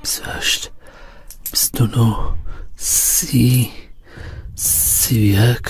28 29 30 31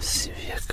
31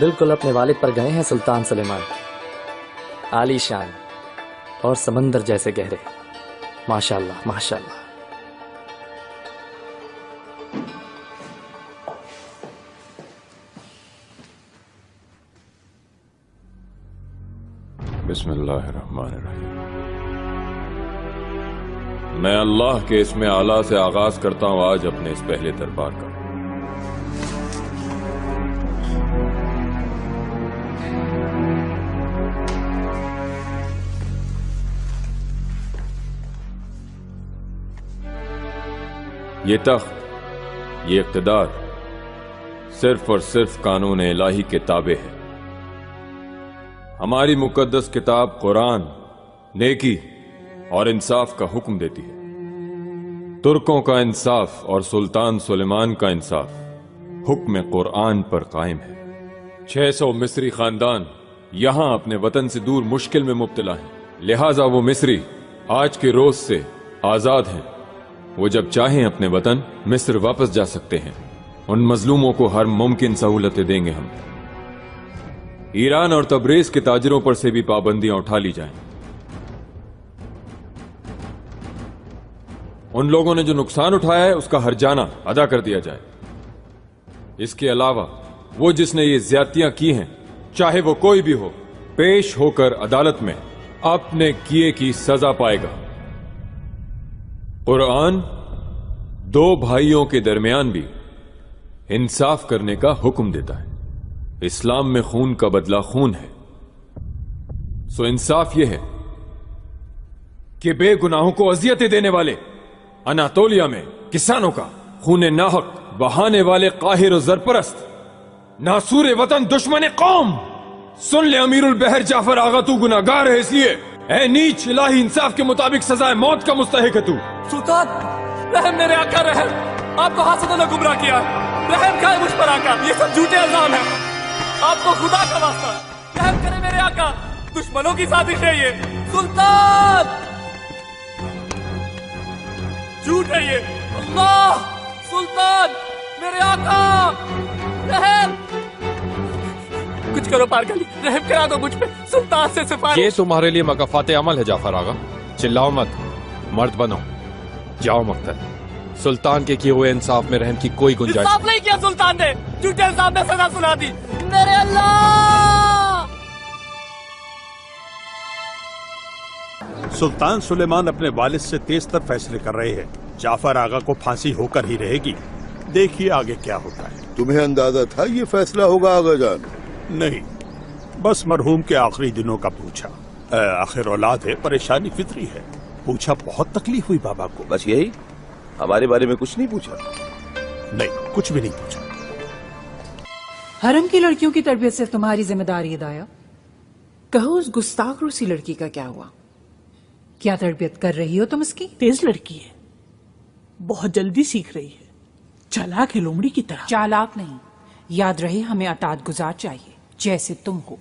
बिल्कुल अपने वालिद पर गए हैं सुल्तान सुलेमान, आलीशान और समंदर जैसे गहरे। माशाल्लाह माशाल्लाह। बिस्मिल्लाहिर्रहमानिर्रहीम। मैं अल्लाह के इसमें आला से आगाज करता हूँ आज अपने इस पहले दरबार का। ये तख्त, ये इक़्तिदार सिर्फ और सिर्फ कानून इलाही के ताबे है। हमारी मुक़द्दस किताब कुरान नेकी और इंसाफ का हुक्म देती है। तुर्कों का इंसाफ और सुल्तान सुलेमान का इंसाफ हुक्म कुरान पर कायम है। 600 मिस्री खानदान यहां अपने वतन से दूर मुश्किल में मुब्तला हैं, लिहाजा वो मिस्री आज के रोज से आजाद हैं। वो जब चाहें अपने वतन मिस्र वापस जा सकते हैं। उन मजलूमों को हर मुमकिन सहूलतें देंगे हम। ईरान और तबरेज के ताजिरों पर से भी पाबंदियां उठा ली जाएं। उन लोगों ने जो नुकसान उठाया है उसका हर्जाना अदा कर दिया जाए। इसके अलावा वो जिसने ये ज्यादतियां की हैं, चाहे वो कोई भी हो, पेश होकर अदालत में अपने किए की सजा पाएगा। कुरान दो भाइयों के दरमियान भी इंसाफ करने का हुक्म देता है। इस्लाम में खून का बदला खून है। सो इंसाफ यह है कि बेगुनाहों को अजियतें देने वाले अनातोलिया में किसानों का खून नाहक बहाने वाले काहिर और जरपरस्त नासूर वतन दुश्मन कौम, सुन ले अमीरुल बहर जाफर आगा, तू गुनाहगार है इसलिए ऐ नीच, इलाही इंसाफ के मुताबिक सजाए मौत का मुस्तहिक है तू। सुल्तान रहम, मेरे आका रहम, आपको हासिलों ने गुमराह किया, रहम खाए मुझ पर आका, ये सब झूठे इल्जाम हैं। आपको खुदा का वास्ता रहम करे मेरे आका, दुश्मनों की साजिश है ये। सुल्तान झूठ है ये। अल्लाह, सुल्तान मेरे आका रहम, कुछ करो पारगली, रहम करा दो मुझ पे, सुल्तान से सिफारिश। ये तुम्हारे लिए मकफाते अमल है जाफर आगा, चिल्लाओ मत, मर्द बनो, जाओ मकतल। सुल्तान के किए हुए इंसाफ में रहम की कोई गुंजाइश इंसाफ नहीं किया सुल्तान ने, झूठे इंसाफ में सजा सुना दी। मेरे अल्लाह, सुल्तान सुलेमान अपने वालिद से तेज तर फैसले कर रहे हैं। जाफर आगा को फांसी होकर ही रहेगी। देखिए आगे क्या होता है। तुम्हें अंदाजा था ये फैसला होगा आगा जान? नहीं, बस मरहूम के आखिरी दिनों का पूछा। आखिर औलाद है, परेशानी फितरी है। पूछा, बहुत तकलीफ हुई बाबा को। बस यही? हमारे बारे में कुछ नहीं पूछा? नहीं, कुछ भी नहीं पूछा। हरम की लड़कियों की तरबियत सिर्फ तुम्हारी जिम्मेदारी है दाया। कहो उस गुस्ताख रूसी लड़की का क्या हुआ? क्या तरबियत कर रही हो तुम इसकी? तेज लड़की है, बहुत जल्दी सीख रही है, चालाक है लोमड़ी की तरह। चालाक नहीं, याद रहे हमें अताद गुजार चाहिए जैसे तुम हो।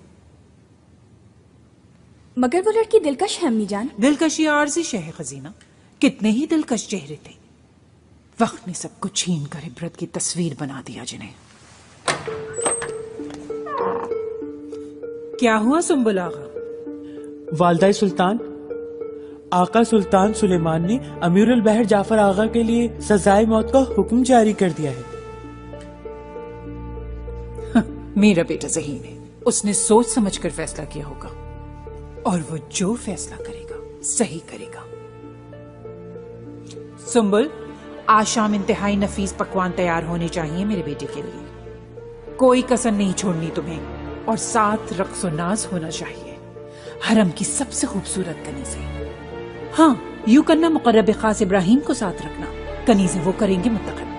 मगर वो लड़की दिलकश है अम्मी जान। दिलकश या आर्जी शह खजीना, कितने ही दिलकश चेहरे थे। वक्त ने सबको छीन कर इबरत की तस्वीर बना दिया जिन्हें। क्या हुआ सुंबुल आगा? वालदा सुल्तान, आका सुल्तान सुलेमान ने अमीरुल बहर जाफर आगा के लिए सजाए मौत का हुक्म जारी कर दिया है। मेरा बेटा ज़हीन है, उसने सोच समझ कर फैसला किया होगा और वो जो फैसला करेगा सही करेगा। सुंबुल, आज शाम इंतहाई नफीस पकवान तैयार होने चाहिए मेरे बेटे के लिए। कोई कसर नहीं छोड़नी तुम्हें और साथ रक्स और नाज होना चाहिए, हरम की सबसे खूबसूरत कनीज़ें। हाँ, यूं करना मुकर्रब खास इब्राहिम को साथ रखना, कनीज़ें वो करेंगे मुंतखब।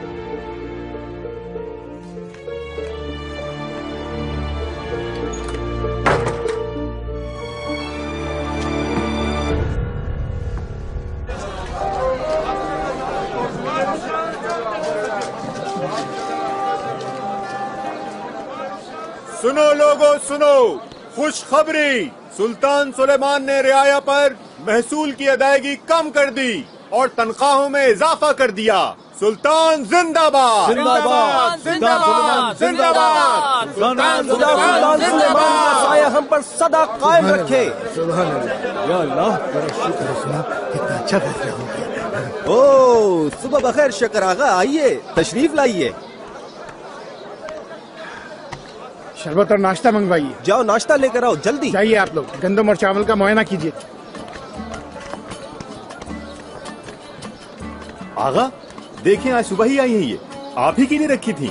सुनो लोगो सुनो, खुशखबरी, सुल्तान सुलेमान ने रियाया पर महसूल की अदायगी कम कर दी और तनख्वाहों में इजाफा कर दिया। सुल्तान जिंदाबाद, जिंदाबाद, जिंदाबाद, जिंदाबाद। सुल्तान सुलेमान हम पर सदा कायम रखे। या अल्लाह, बड़ा शुक्र है, सुना कितना अच्छा फैसला हो गया। ओ सुबह बखैर शकर आगा, आइए तशरीफ लाइए। शरबत और नाश्ता मंगवाइए। जाओ नाश्ता लेकर आओ, जल्दी जाइए आप लोग, गंदम और चावल का मुआयना कीजिए। आगा देखिए, आज सुबह ही आई है ये, आप ही की नहीं रखी थी।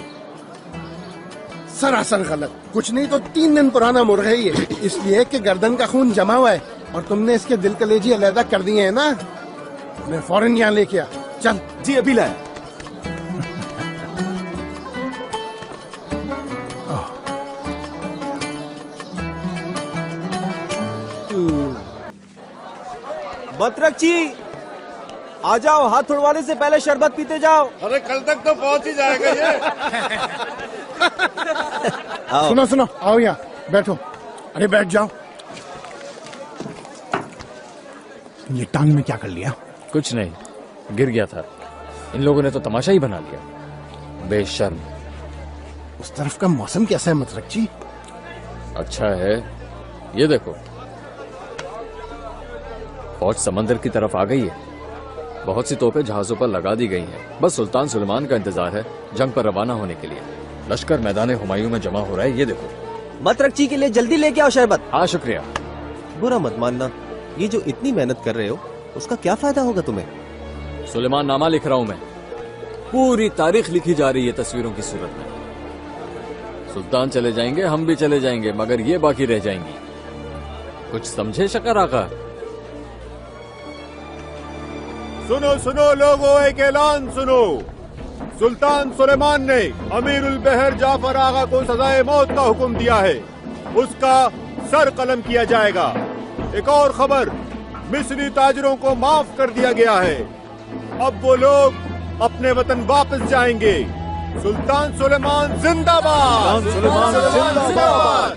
सरासर गलत, कुछ नहीं तो 3 दिन पुराना मुर्गा है ये, इसलिए कि गर्दन का खून जमा हुआ है और तुमने इसके दिल कलेजी अलहदा कर दिए है ना। मैं फौरन यहाँ लेके आ, चल। जी अभी लाया। बतरकची, आ जाओ, हाथ उड़वाने से पहले शरबत पीते जाओ। अरे कल तक तो पहुंच ही जाएगा ये। सुनो सुनो, आओ यहाँ बैठो। अरे बैठ जाओ। ये टांग में क्या कर लिया? कुछ नहीं, गिर गया था। इन लोगों ने तो तमाशा ही बना लिया, बेशर्म। उस तरफ का मौसम कैसा है मतरकची? अच्छा है, ये देखो, फौज समंदर की तरफ आ गई है। बहुत सी तोपें जहाजों पर लगा दी गई हैं। बस सुल्तान सुलेमान का इंतजार है जंग पर रवाना होने के लिए। लश्कर मैदान हुमायूं में जमा हो रहा है, ये देखो। बतरकची के लिए जल्दी लेके आओ शरबत। हाँ शुक्रिया। बुरा मत मानना, ये जो इतनी मेहनत कर रहे हो उसका क्या फायदा होगा तुम्हें? सुलेमान नामा लिख रहा हूं मैं, पूरी तारीख लिखी जा रही है तस्वीरों की सूरत में। सुल्तान चले जाएंगे, हम भी चले जाएंगे, मगर ये बाकी रह जाएंगी। कुछ समझे शकर आका? सुनो सुनो लोगों, एक ऐलान सुनो। सुल्तान सुलेमान ने अमीरुल बहर जाफर आगा को सजाए मौत का हुक्म दिया है, उसका सर कलम किया जाएगा। एक और खबर, मिस्री ताजरों को माफ कर दिया गया है, अब वो लोग अपने वतन वापस जाएंगे। सुल्तान सुलेमान जिंदाबाद, सुल्तान सुलेमान जिंदाबाद।